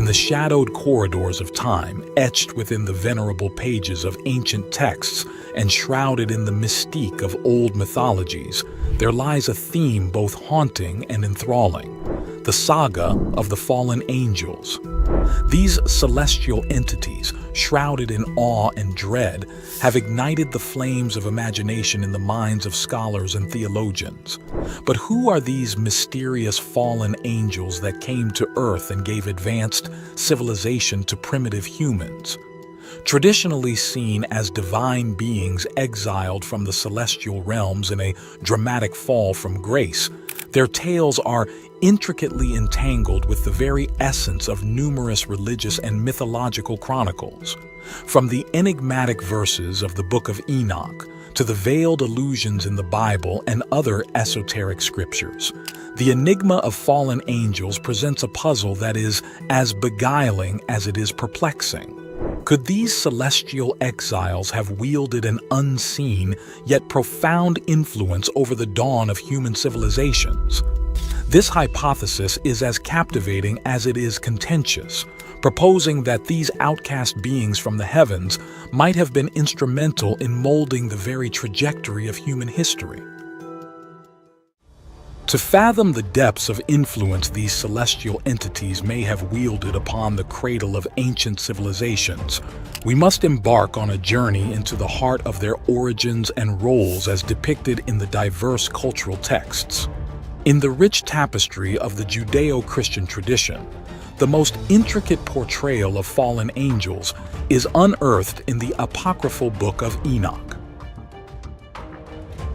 In the shadowed corridors of time, etched within the venerable pages of ancient texts and shrouded in the mystique of old mythologies, there lies a theme both haunting and enthralling: the saga of the fallen angels. These celestial entities, shrouded in awe and dread, have ignited the flames of imagination in the minds of scholars and theologians. But who are these mysterious fallen angels that came to Earth and gave advanced civilization to primitive humans? Traditionally seen as divine beings exiled from the celestial realms in a dramatic fall from grace, their tales are intricately entangled with the very essence of numerous religious and mythological chronicles. From the enigmatic verses of the Book of Enoch to the veiled allusions in the Bible and other esoteric scriptures, the enigma of fallen angels presents a puzzle that is as beguiling as it is perplexing. Could these celestial exiles have wielded an unseen yet profound influence over the dawn of human civilizations? This hypothesis is as captivating as it is contentious, proposing that these outcast beings from the heavens might have been instrumental in molding the very trajectory of human history. To fathom the depths of influence these celestial entities may have wielded upon the cradle of ancient civilizations, we must embark on a journey into the heart of their origins and roles as depicted in the diverse cultural texts. In the rich tapestry of the Judeo-Christian tradition, the most intricate portrayal of fallen angels is unearthed in the apocryphal Book of Enoch.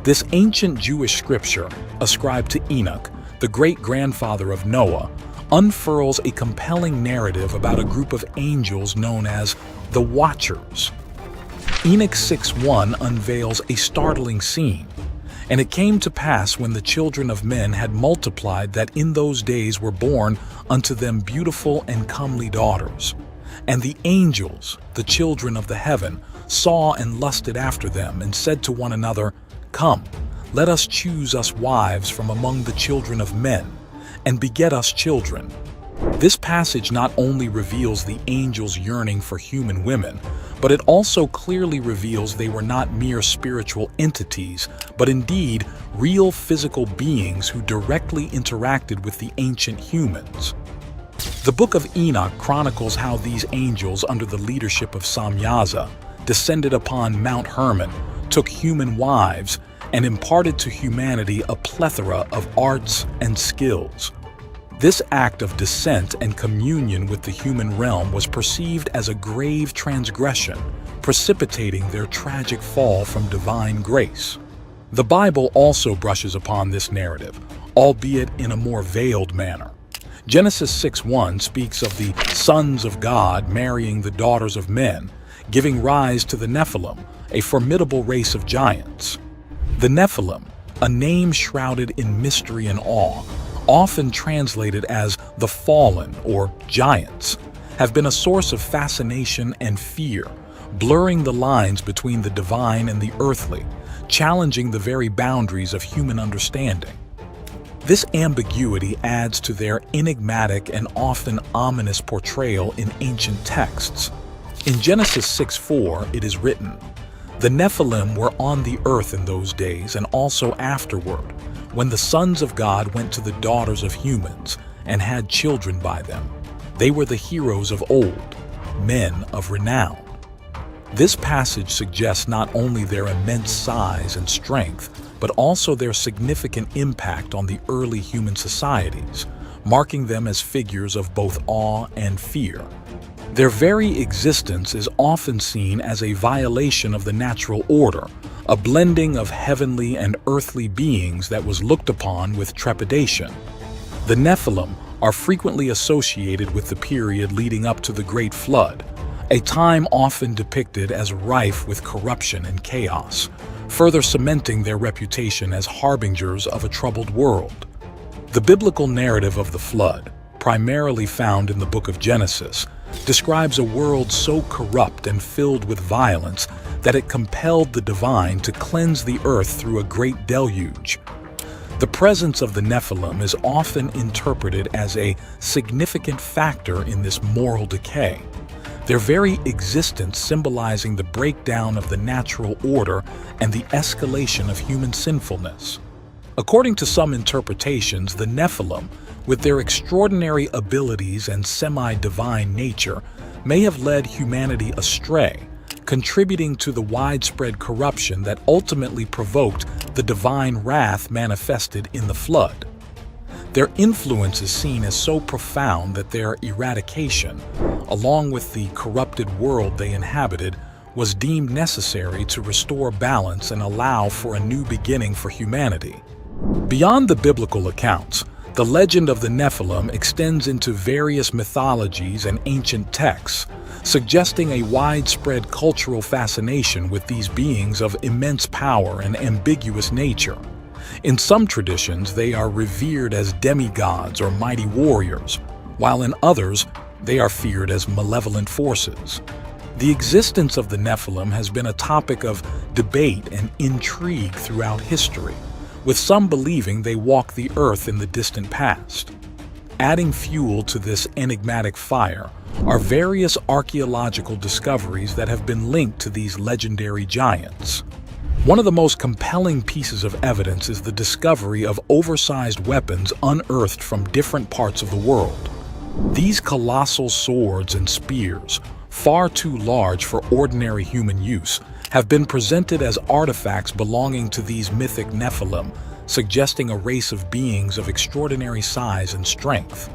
This ancient Jewish scripture, ascribed to Enoch, the great-grandfather of Noah, unfurls a compelling narrative about a group of angels known as the Watchers. Enoch 6:1 unveils a startling scene. And it came to pass when the children of men had multiplied that in those days were born unto them beautiful and comely daughters. And the angels, the children of the heaven, saw and lusted after them, and said to one another, Come, let us choose us wives from among the children of men, and beget us children. This passage not only reveals the angels' yearning for human women, but it also clearly reveals they were not mere spiritual entities, but indeed real physical beings who directly interacted with the ancient humans. The Book of Enoch chronicles how these angels, under the leadership of Samyaza, descended upon Mount Hermon, took human wives, and imparted to humanity a plethora of arts and skills. This act of descent and communion with the human realm was perceived as a grave transgression, precipitating their tragic fall from divine grace. The Bible also brushes upon this narrative, albeit in a more veiled manner. Genesis 6:1 speaks of the sons of God marrying the daughters of men, giving rise to the Nephilim, a formidable race of giants. The Nephilim, a name shrouded in mystery and awe, often translated as the fallen or giants, have been a source of fascination and fear, blurring the lines between the divine and the earthly, challenging the very boundaries of human understanding. This ambiguity adds to their enigmatic and often ominous portrayal in ancient texts. In Genesis 6:4, it is written, The Nephilim were on the earth in those days and also afterward, when the sons of God went to the daughters of humans and had children by them. They were the heroes of old, men of renown. This passage suggests not only their immense size and strength, but also their significant impact on the early human societies, marking them as figures of both awe and fear. Their very existence is often seen as a violation of the natural order, a blending of heavenly and earthly beings that was looked upon with trepidation. The Nephilim are frequently associated with the period leading up to the Great Flood, a time often depicted as rife with corruption and chaos, further cementing their reputation as harbingers of a troubled world. The biblical narrative of the flood, primarily found in the book of Genesis, describes a world so corrupt and filled with violence that it compelled the divine to cleanse the earth through a great deluge. The presence of the Nephilim is often interpreted as a significant factor in this moral decay, their very existence symbolizing the breakdown of the natural order and the escalation of human sinfulness. According to some interpretations, the Nephilim, with their extraordinary abilities and semi-divine nature, may have led humanity astray, contributing to the widespread corruption that ultimately provoked the divine wrath manifested in the flood. Their influence is seen as so profound that their eradication, along with the corrupted world they inhabited, was deemed necessary to restore balance and allow for a new beginning for humanity. Beyond the biblical accounts, the legend of the Nephilim extends into various mythologies and ancient texts, suggesting a widespread cultural fascination with these beings of immense power and ambiguous nature. In some traditions, they are revered as demigods or mighty warriors, while in others, they are feared as malevolent forces. The existence of the Nephilim has been a topic of debate and intrigue throughout history, with some believing they walk the earth in the distant past. Adding fuel to this enigmatic fire are various archaeological discoveries that have been linked to these legendary giants. One of the most compelling pieces of evidence is the discovery of oversized weapons unearthed from different parts of the world. These colossal swords and spears, far too large for ordinary human use, have been presented as artifacts belonging to these mythic Nephilim, suggesting a race of beings of extraordinary size and strength.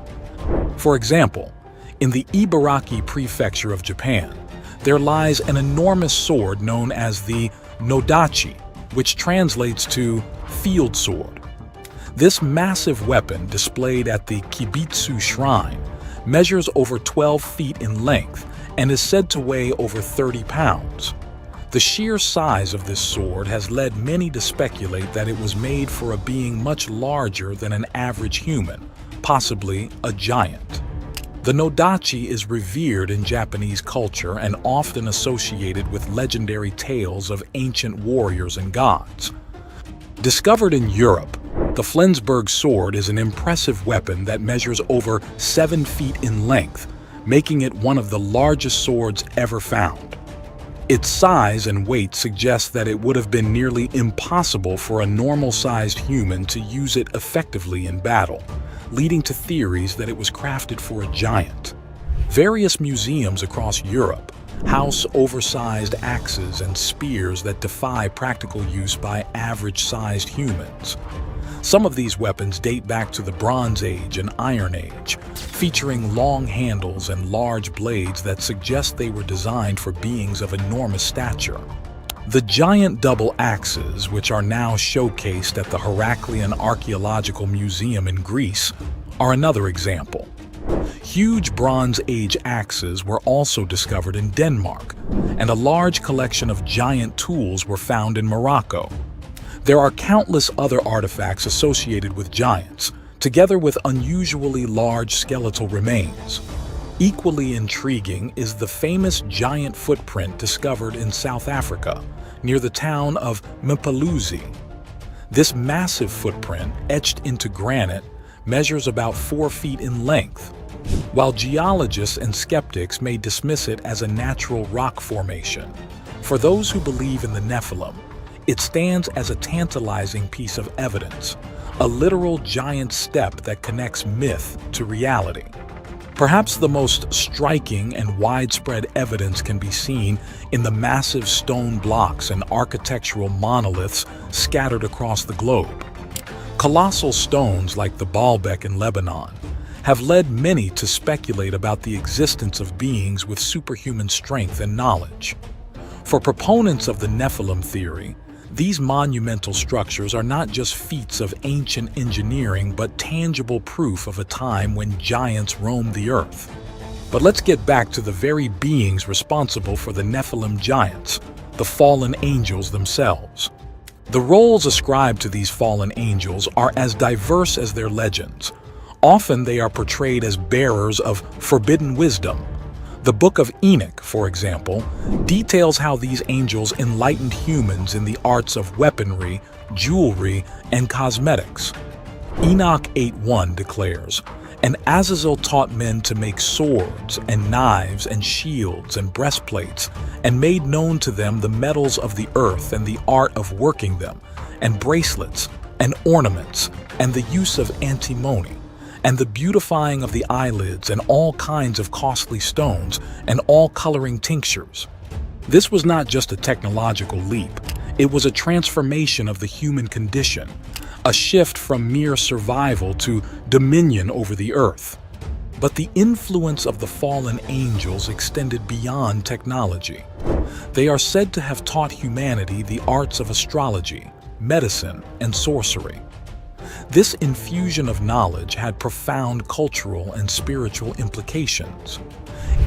For example, in the Ibaraki prefecture of Japan, there lies an enormous sword known as the Nodachi, which translates to field sword. This massive weapon, displayed at the Kibitsu Shrine, measures over 12 feet in length and is said to weigh over 30 pounds. The sheer size of this sword has led many to speculate that it was made for a being much larger than an average human, possibly a giant. The Nodachi is revered in Japanese culture and often associated with legendary tales of ancient warriors and gods. Discovered in Europe, the Flensburg sword is an impressive weapon that measures over 7 feet in length, making it one of the largest swords ever found. Its size and weight suggest that it would have been nearly impossible for a normal-sized human to use it effectively in battle, leading to theories that it was crafted for a giant. Various museums across Europe house oversized axes and spears that defy practical use by average-sized humans. Some of these weapons date back to the Bronze Age and Iron Age, featuring long handles and large blades that suggest they were designed for beings of enormous stature. The giant double axes, which are now showcased at the Heraklion Archaeological Museum in Greece, are another example. Huge Bronze Age axes were also discovered in Denmark, and a large collection of giant tools were found in Morocco. There are countless other artifacts associated with giants, together with unusually large skeletal remains. Equally intriguing is the famous giant footprint discovered in South Africa, near the town of Mphaluzi. This massive footprint, etched into granite, measures about 4 feet in length. While geologists and skeptics may dismiss it as a natural rock formation, for those who believe in the Nephilim, it stands as a tantalizing piece of evidence, a literal giant step that connects myth to reality. Perhaps the most striking and widespread evidence can be seen in the massive stone blocks and architectural monoliths scattered across the globe. Colossal stones like the Baalbek in Lebanon have led many to speculate about the existence of beings with superhuman strength and knowledge. For proponents of the Nephilim theory, these monumental structures are not just feats of ancient engineering but tangible proof of a time when giants roamed the earth. But let's get back to the very beings responsible for the Nephilim giants, the fallen angels themselves. The roles ascribed to these fallen angels are as diverse as their legends. Often they are portrayed as bearers of forbidden wisdom, The Book of Enoch, for example, details how these angels enlightened humans in the arts of weaponry, jewelry, and cosmetics. Enoch 8:1 declares, "And Azazel taught men to make swords, and knives, and shields, and breastplates, and made known to them the metals of the earth, and the art of working them, and bracelets, and ornaments, and the use of antimony, and the beautifying of the eyelids, and all kinds of costly stones, and all coloring tinctures." This was not just a technological leap, it was a transformation of the human condition, a shift from mere survival to dominion over the earth. But the influence of the fallen angels extended beyond technology. They are said to have taught humanity the arts of astrology, medicine, and sorcery. This infusion of knowledge had profound cultural and spiritual implications.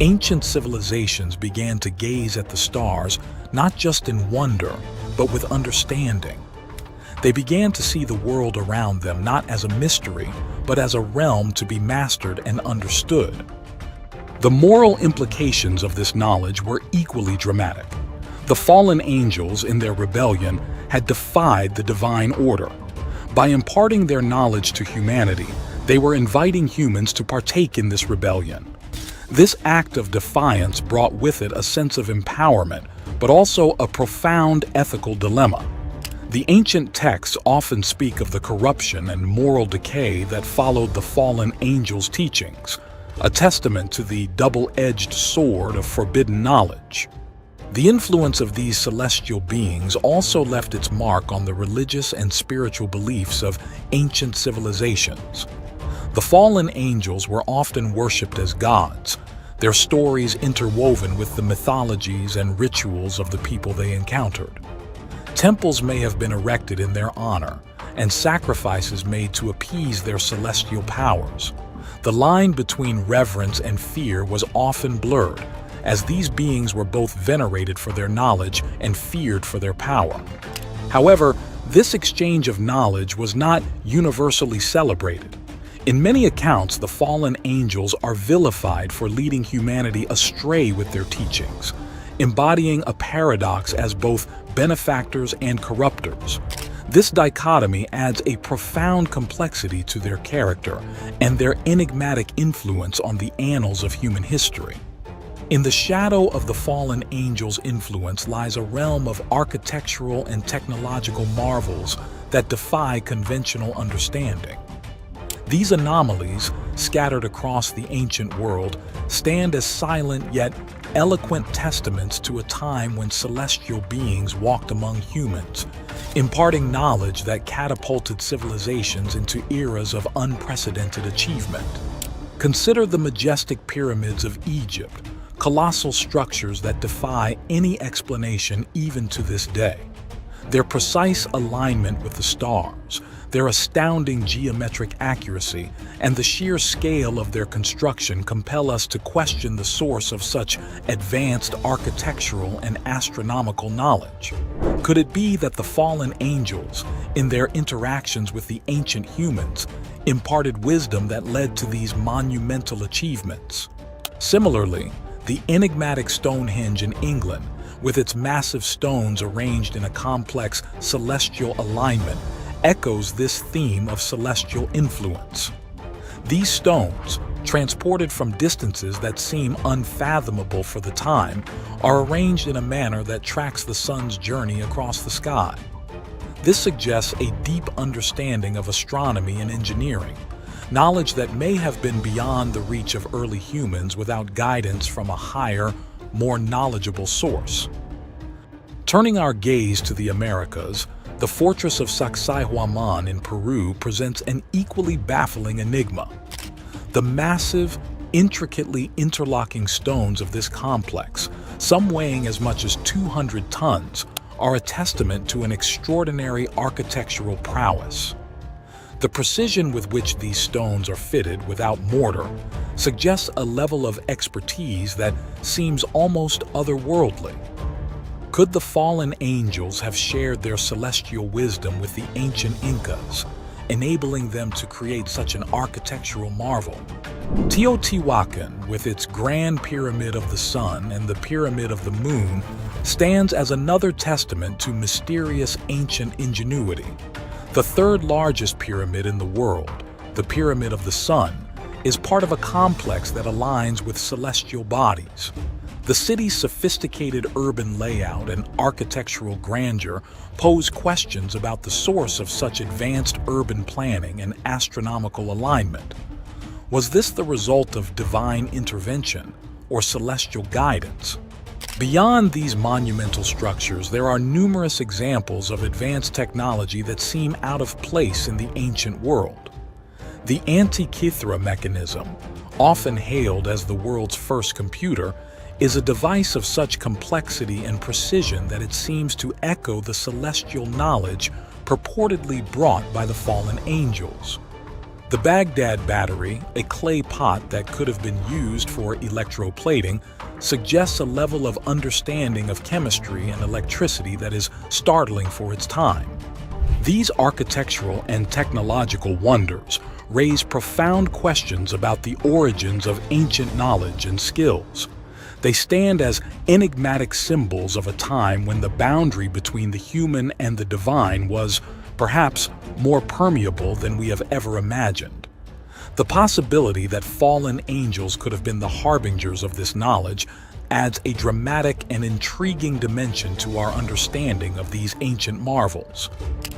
Ancient civilizations began to gaze at the stars not just in wonder, but with understanding. They began to see the world around them not as a mystery, but as a realm to be mastered and understood. The moral implications of this knowledge were equally dramatic. The fallen angels, in their rebellion, had defied the divine order. By imparting their knowledge to humanity, they were inviting humans to partake in this rebellion. This act of defiance brought with it a sense of empowerment, but also a profound ethical dilemma. The ancient texts often speak of the corruption and moral decay that followed the fallen angels' teachings, a testament to the double-edged sword of forbidden knowledge. The influence of these celestial beings also left its mark on the religious and spiritual beliefs of ancient civilizations. The fallen angels were often worshipped as gods, their stories interwoven with the mythologies and rituals of the people they encountered. Temples may have been erected in their honor, and sacrifices made to appease their celestial powers. The line between reverence and fear was often blurred, as these beings were both venerated for their knowledge and feared for their power. However, this exchange of knowledge was not universally celebrated. In many accounts, the fallen angels are vilified for leading humanity astray with their teachings, embodying a paradox as both benefactors and corruptors. This dichotomy adds a profound complexity to their character and their enigmatic influence on the annals of human history. In the shadow of the fallen angels' influence lies a realm of architectural and technological marvels that defy conventional understanding. These anomalies, scattered across the ancient world, stand as silent yet eloquent testaments to a time when celestial beings walked among humans, imparting knowledge that catapulted civilizations into eras of unprecedented achievement. Consider the majestic pyramids of Egypt, colossal structures that defy any explanation even to this day. Their precise alignment with the stars, their astounding geometric accuracy, and the sheer scale of their construction compel us to question the source of such advanced architectural and astronomical knowledge. Could it be that the fallen angels, in their interactions with the ancient humans, imparted wisdom that led to these monumental achievements? Similarly, the enigmatic Stonehenge in England, with its massive stones arranged in a complex celestial alignment, echoes this theme of celestial influence. These stones, transported from distances that seem unfathomable for the time, are arranged in a manner that tracks the sun's journey across the sky. This suggests a deep understanding of astronomy and engineering, knowledge that may have been beyond the reach of early humans without guidance from a higher, more knowledgeable source. Turning our gaze to the Americas, the fortress of Sacsayhuaman in Peru presents an equally baffling enigma. The massive, intricately interlocking stones of this complex, some weighing as much as 200 tons, are a testament to an extraordinary architectural prowess. The precision with which these stones are fitted without mortar suggests a level of expertise that seems almost otherworldly. Could the fallen angels have shared their celestial wisdom with the ancient Incas, enabling them to create such an architectural marvel. Teotihuacan, with its Grand Pyramid of the Sun and the Pyramid of the Moon, stands as another testament to mysterious ancient ingenuity. The third largest pyramid in the world, the Pyramid of the Sun, is part of a complex that aligns with celestial bodies. The city's sophisticated urban layout and architectural grandeur pose questions about the source of such advanced urban planning and astronomical alignment. Was this the result of divine intervention or celestial guidance? Beyond these monumental structures, there are numerous examples of advanced technology that seem out of place in the ancient world. The Antikythera mechanism, often hailed as the world's first computer, is a device of such complexity and precision that it seems to echo the celestial knowledge purportedly brought by the fallen angels. The Baghdad battery, a clay pot that could have been used for electroplating, suggests a level of understanding of chemistry and electricity that is startling for its time. These architectural and technological wonders raise profound questions about the origins of ancient knowledge and skills. They stand as enigmatic symbols of a time when the boundary between the human and the divine was, perhaps, more permeable than we have ever imagined. The possibility that fallen angels could have been the harbingers of this knowledge adds a dramatic and intriguing dimension to our understanding of these ancient marvels.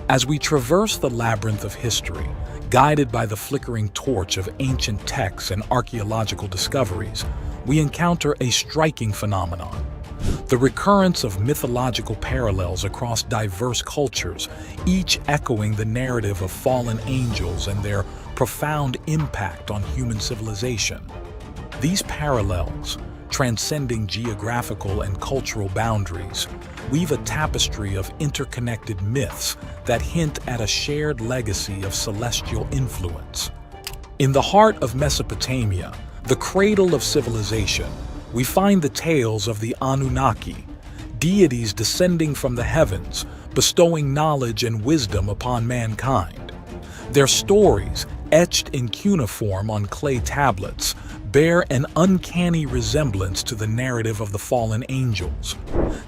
As we traverse the labyrinth of history, guided by the flickering torch of ancient texts and archaeological discoveries, we encounter a striking phenomenon: the recurrence of mythological parallels across diverse cultures, each echoing the narrative of fallen angels and their profound impact on human civilization. These parallels, transcending geographical and cultural boundaries, weave a tapestry of interconnected myths that hint at a shared legacy of celestial influence. In the heart of Mesopotamia, the cradle of civilization, we find the tales of the Anunnaki, deities descending from the heavens, bestowing knowledge and wisdom upon mankind. Their stories, etched in cuneiform on clay tablets, bear an uncanny resemblance to the narrative of the fallen angels.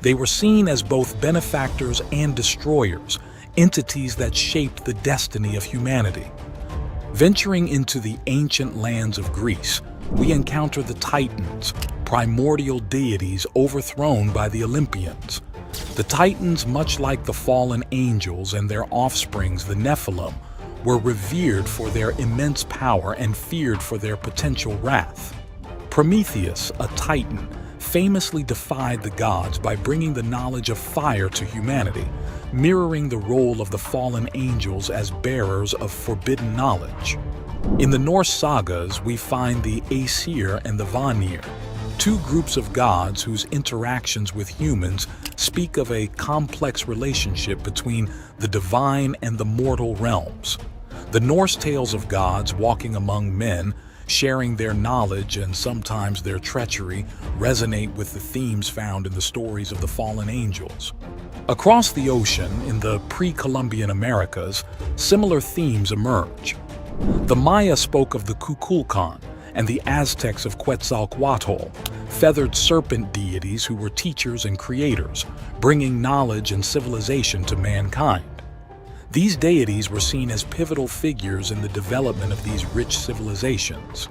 They were seen as both benefactors and destroyers, entities that shaped the destiny of humanity. Venturing into the ancient lands of Greece, we encounter the Titans, primordial deities overthrown by the Olympians. The Titans, much like the fallen angels and their offsprings, the Nephilim, were revered for their immense power and feared for their potential wrath. Prometheus, a Titan, famously defied the gods by bringing the knowledge of fire to humanity, mirroring the role of the fallen angels as bearers of forbidden knowledge. In the Norse sagas, we find the Aesir and the Vanir, two groups of gods whose interactions with humans speak of a complex relationship between the divine and the mortal realms. The Norse tales of gods walking among men, sharing their knowledge and sometimes their treachery, resonate with the themes found in the stories of the fallen angels. Across the ocean, in the pre-Columbian Americas, similar themes emerge. The Maya spoke of the Kukulkan, and the Aztecs of Quetzalcoatl, feathered serpent deities who were teachers and creators, bringing knowledge and civilization to mankind. These deities were seen as pivotal figures in the development of these rich civilizations.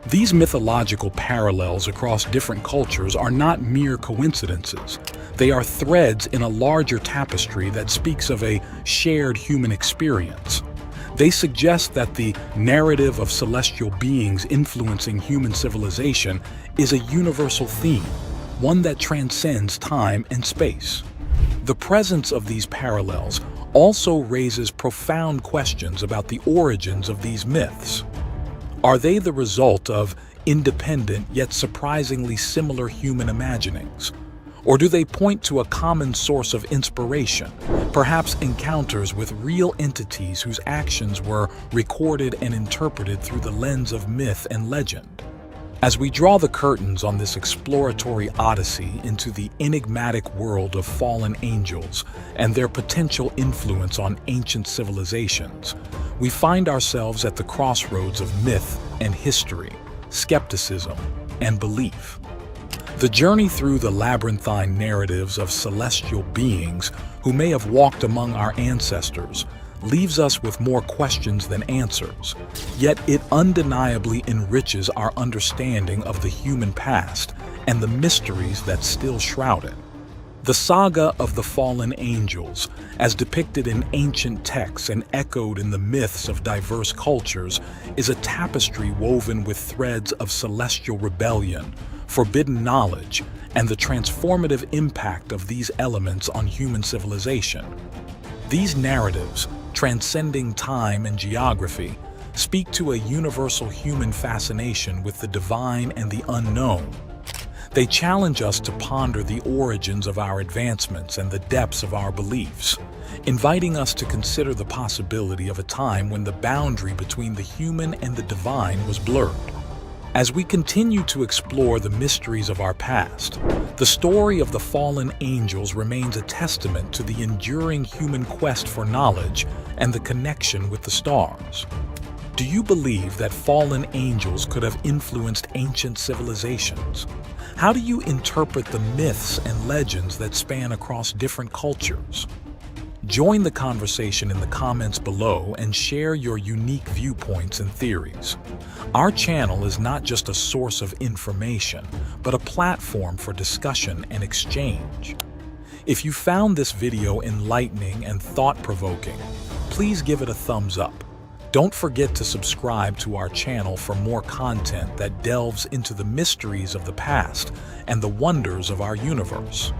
These mythological parallels across different cultures are not mere coincidences. They are threads in a larger tapestry that speaks of a shared human experience. They suggest that the narrative of celestial beings influencing human civilization is a universal theme, one that transcends time and space. The presence of these parallels also raises profound questions about the origins of these myths. Are they the result of independent yet surprisingly similar human imaginings? Or do they point to a common source of inspiration, perhaps encounters with real entities whose actions were recorded and interpreted through the lens of myth and legend? As we draw the curtains on this exploratory odyssey into the enigmatic world of fallen angels and their potential influence on ancient civilizations, we find ourselves at the crossroads of myth and history, skepticism and belief. The journey through the labyrinthine narratives of celestial beings who may have walked among our ancestors leaves us with more questions than answers, yet it undeniably enriches our understanding of the human past and the mysteries that still shroud it. The saga of the fallen angels, as depicted in ancient texts and echoed in the myths of diverse cultures, is a tapestry woven with threads of celestial rebellion, forbidden knowledge, and the transformative impact of these elements on human civilization. These narratives, transcending time and geography, speak to a universal human fascination with the divine and the unknown. They challenge us to ponder the origins of our advancements and the depths of our beliefs, inviting us to consider the possibility of a time when the boundary between the human and the divine was blurred. As we continue to explore the mysteries of our past, the story of the fallen angels remains a testament to the enduring human quest for knowledge and the connection with the stars. Do you believe that fallen angels could have influenced ancient civilizations? How do you interpret the myths and legends that span across different cultures? Join the conversation in the comments below and share your unique viewpoints and theories. Our channel is not just a source of information, but a platform for discussion and exchange. If you found this video enlightening and thought-provoking, please give it a thumbs up. Don't forget to subscribe to our channel for more content that delves into the mysteries of the past and the wonders of our universe.